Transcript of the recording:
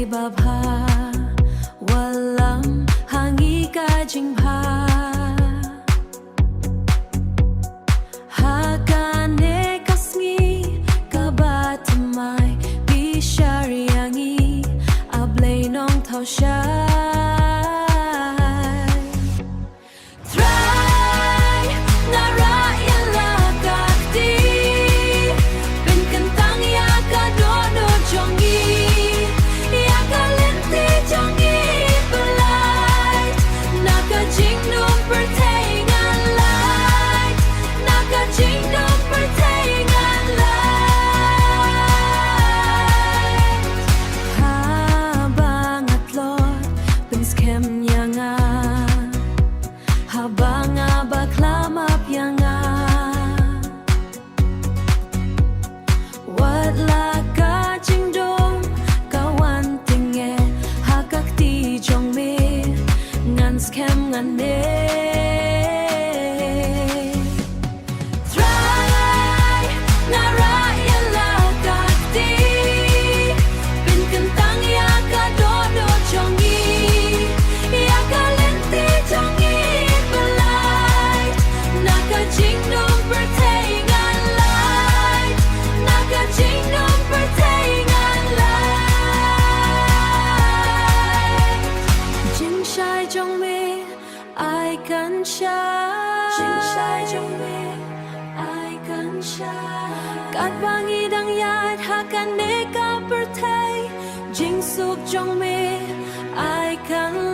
babha walam hangi ka jingpha hakane kasngi kabatamai bishariangi ablay nong thau shai Kem ngane Try ngara yala kakti Bin kentang ya kadodo jongi Ya kalenti jongi belait Naka jingdom pertengan light Naka jingdom pertengan light Jing shai jong me I can shine Jing shai jong me I can shine Kat bangi dang yat hakan ne ka pertai Jing suk jong me I can